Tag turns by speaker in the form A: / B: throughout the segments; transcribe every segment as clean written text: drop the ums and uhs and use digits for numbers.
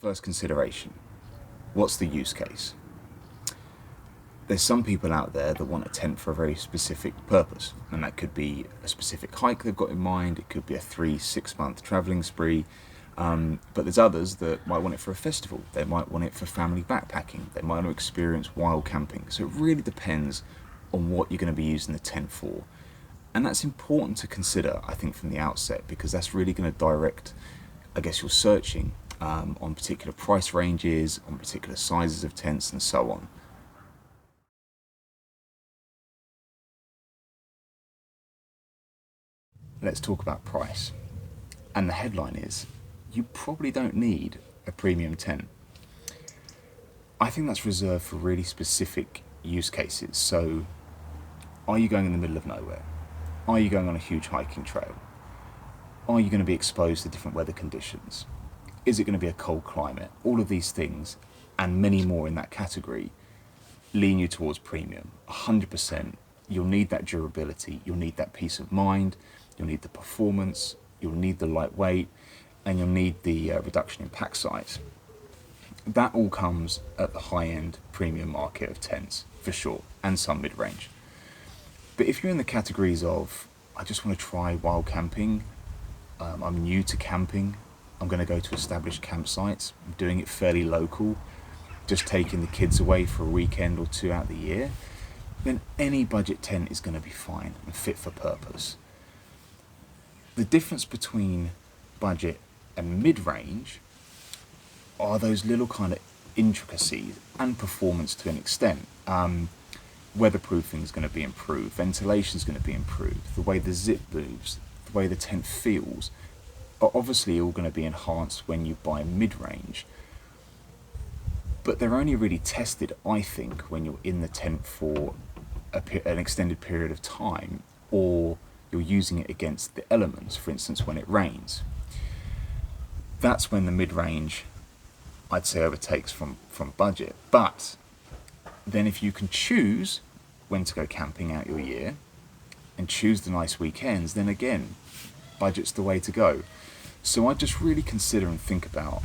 A: First consideration, what's the use case? There's some people out there that want a tent for a very specific purpose, and that could be a specific hike they've got in mind, it could be a 3-6 month travelling spree, but there's others that might want it for a festival, they might want it for family backpacking, they might want to experience wild camping. So it really depends on what you're going to be using the tent for. And that's important to consider, I think, from the outset, because that's really going to direct, I guess, your searching on particular price ranges, on particular sizes of tents, and so on. Let's talk about price. And the headline is, you probably don't need a premium tent. I think that's reserved for really specific use cases. So, are you going in the middle of nowhere? Are you going on a huge hiking trail? Are you going to be exposed to different weather conditions? Is it going to be a cold climate? All of these things, and many more in that category, lean you towards premium. 100%. You'll need that durability, you'll need that peace of mind, you'll need the performance, you'll need the lightweight, and you'll need the reduction in pack size. That all comes at the high-end premium market of tents, for sure, and some mid-range. But if you're in the categories of, I just want to try wild camping, I'm new to camping, I'm going to go to established campsites, I'm doing it fairly local, just taking the kids away for a weekend or two out of the year, then any budget tent is going to be fine and fit for purpose. The difference between budget and mid-range are those little kind of intricacies and performance to an extent. Weatherproofing is going to be improved, ventilation is going to be improved, the way the zip moves, the way the tent feels are obviously all going to be enhanced when you buy mid-range. But they're only really tested, I think, when you're in the tent for an extended period of time, or you're using it against the elements, for instance, when it rains. That's when the mid-range, I'd say, overtakes from budget. But then if you can choose when to go camping out your year and choose the nice weekends, then again, budget's the way to go. So I just really consider and think about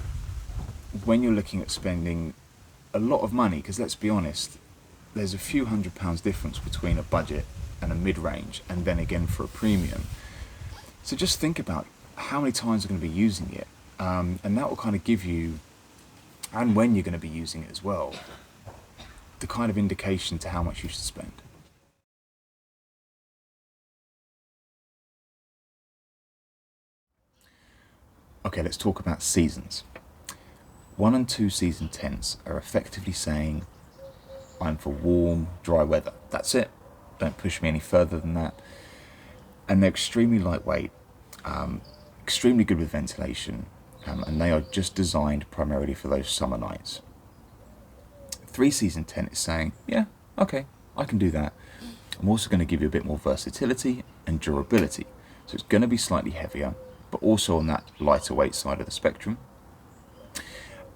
A: when you're looking at spending a lot of money, because let's be honest, there's a few £100 difference between a budget and a mid-range, and then again for a premium. So just think about how many times you're going to be using it, and that will kind of give you, and when you're going to be using it as well, the kind of indication to how much you should spend. Okay, let's talk about seasons. 1 and 2 season tents are effectively saying, I'm for warm, dry weather. That's it. Don't push me any further than that. And they're extremely lightweight, extremely good with ventilation, and they are just designed primarily for those summer nights. 3 season tent is saying, yeah, okay, I can do that. I'm also going to give you a bit more versatility and durability. So it's going to be slightly heavier, but also on that lighter weight side of the spectrum.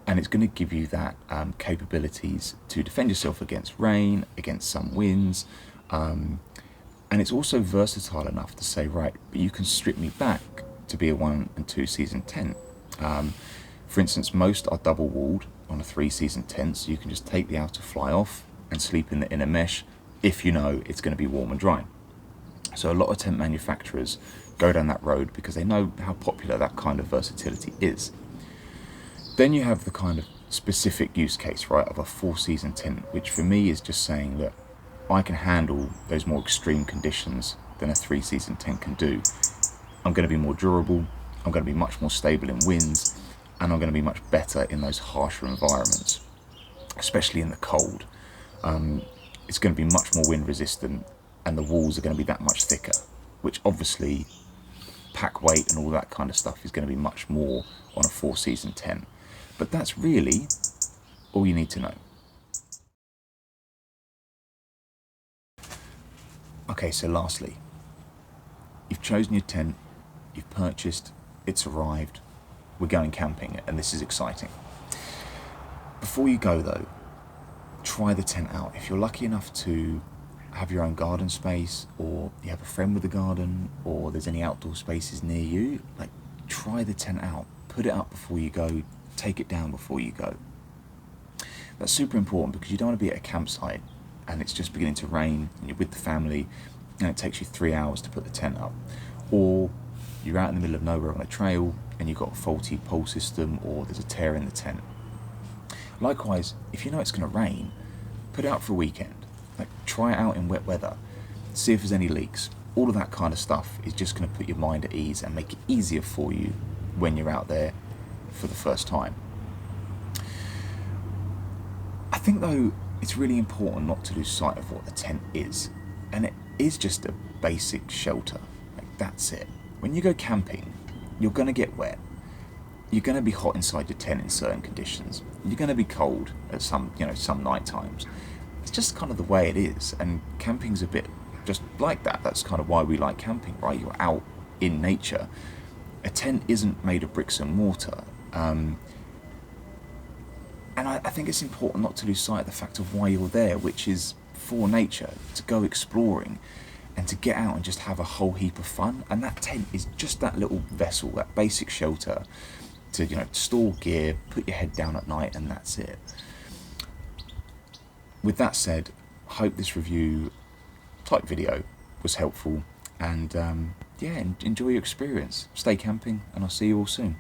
A: And it's going to give you that capabilities to defend yourself against rain, against some winds. And it's also versatile enough to say, right, but you can strip me back to be a 1 and 2 season tent. For instance, most are double walled on a 3 season tent, so you can just take the outer fly off and sleep in the inner mesh if you know it's going to be warm and dry. So a lot of tent manufacturers go down that road because they know how popular that kind of versatility is. Then you have the kind of specific use case, right, of a 4 season tent, which for me is just saying that I can handle those more extreme conditions than a 3 season tent can do. I'm going to be more durable, I'm going to be much more stable in winds, and I'm going to be much better in those harsher environments, especially in the cold. It's going to be much more wind resistant, and the walls are going to be that much thicker, which obviously pack weight and all that kind of stuff is going to be much more on a 4 season tent. But that's really all you need to know. Okay, so lastly, you've chosen your tent, you've purchased, it's arrived, we're going camping, and this is exciting. Before you go though, try the tent out. If you're lucky enough to have your own garden space, or you have a friend with a garden, or there's any outdoor spaces near you, like, try the tent out, put it up before you go, take it down before you go. That's super important because you don't want to be at a campsite and it's just beginning to rain and you're with the family and it takes you 3 hours to put the tent up. Or you're out in the middle of nowhere on a trail and you've got a faulty pole system or there's a tear in the tent. Likewise, if you know it's going to rain, put it out for a weekend. Like, try it out in wet weather. See if there's any leaks. All of that kind of stuff is just going to put your mind at ease and make it easier for you when you're out there for the first time. I think though it's really important not to lose sight of what the tent is, and it is just a basic shelter. Like, that's it. When you go camping, you're going to get wet. You're going to be hot inside your tent in certain conditions. You're going to be cold at some night times. It's just kind of the way it is, and camping's a bit just like that. That's kind of why we like camping, right? You're out in nature. A tent isn't made of bricks and mortar. And I think it's important not to lose sight of the fact of why you're there, which is for nature, to go exploring and to get out and just have a whole heap of fun. And that tent is just that little vessel, that basic shelter to store gear, put your head down at night, and that's it. With that said, I hope this review type video was helpful, and enjoy your experience. Stay camping, and I'll see you all soon.